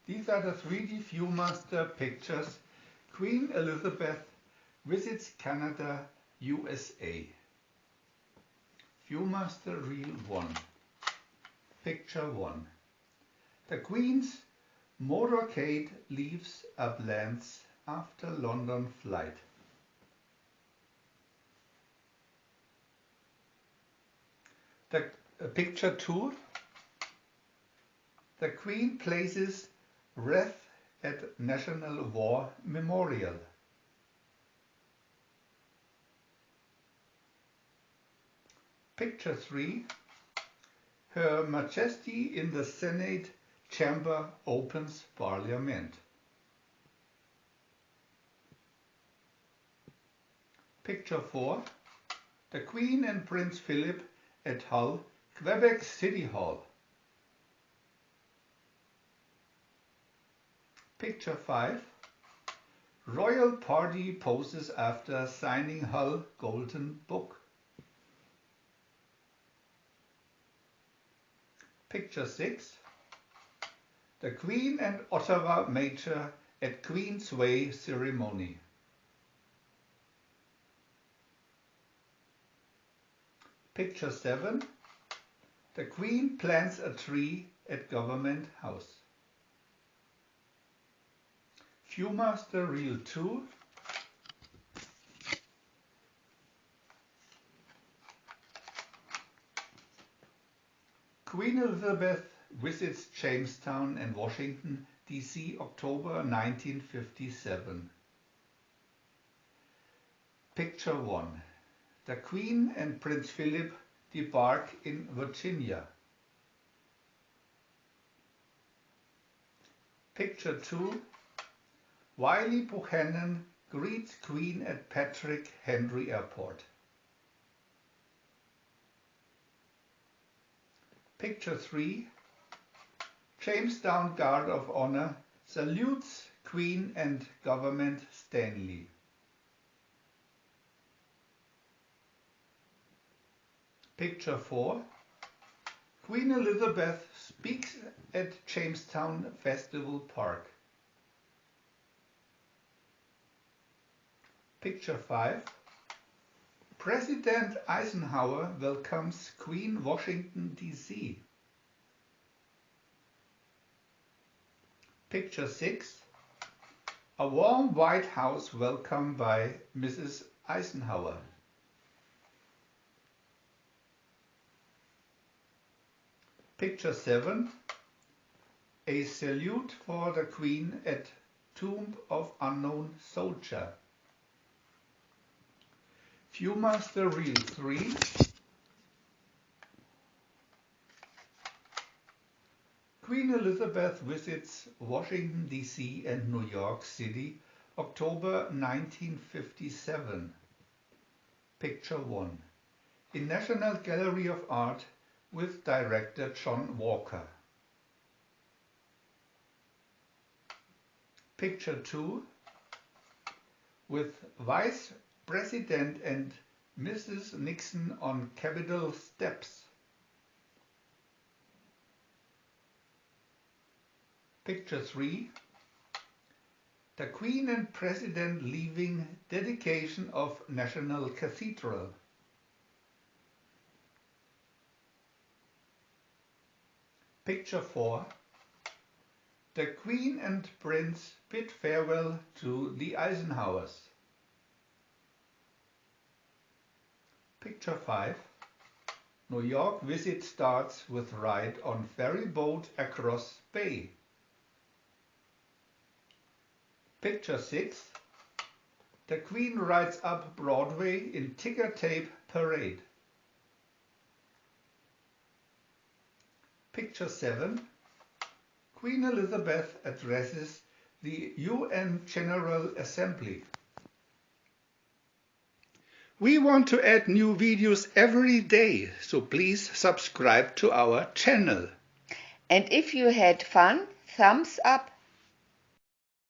These are the 3D VIEW-MASTER pictures. Queen Elizabeth visits Canada, USA. VIEW-MASTER Reel 1. Picture 1. The Queen's motorcade leaves Uplands after London flight. Picture 2. The Queen places wreath at National War Memorial. Picture 3. Her Majesty in the Senate chamber opens Parliament. Picture 4. The Queen and Prince Philip at Hull, Quebec City Hall. Picture 5. Royal party poses after signing Hull Golden Book. Picture 6. The Queen and Ottawa Major at Queen's Way ceremony. Picture 7. The Queen plants a tree at Government House. VIEW-MASTER Reel 2. Queen Elizabeth visits Jamestown and Washington, D.C., October 1957. Picture 1. The Queen and Prince Philip debark in Virginia. Picture 2. Wiley Buchanan greets Queen at Patrick Henry Airport. Picture 3. Jamestown Guard of Honor salutes Queen and Government Stanley. Picture 4. Queen Elizabeth speaks at Jamestown Festival Park. Picture 5. President Eisenhower welcomes Queen Washington, D.C. Picture 6. A warm White House welcome by Mrs. Eisenhower. Picture 7. A salute for the Queen at Tomb of Unknown Soldier. VIEW-MASTER Reel 3. Queen Elizabeth visits Washington, D.C. and New York City, October 1957. Picture 1. In National Gallery of Art with director John Walker. Picture 2. With Vice President and Mrs. Nixon on Capitol steps. Picture 3. The Queen and President leaving dedication of National Cathedral. Picture 4. The Queen and Prince bid farewell to the Eisenhowers. Picture 5. New York visit starts with ride on ferry boat across bay. Picture 6. The Queen rides up Broadway in ticker tape parade. Picture 7. Queen Elizabeth addresses the UN General Assembly. We want to add new videos every day, so please subscribe to our channel. And if you had fun, thumbs up.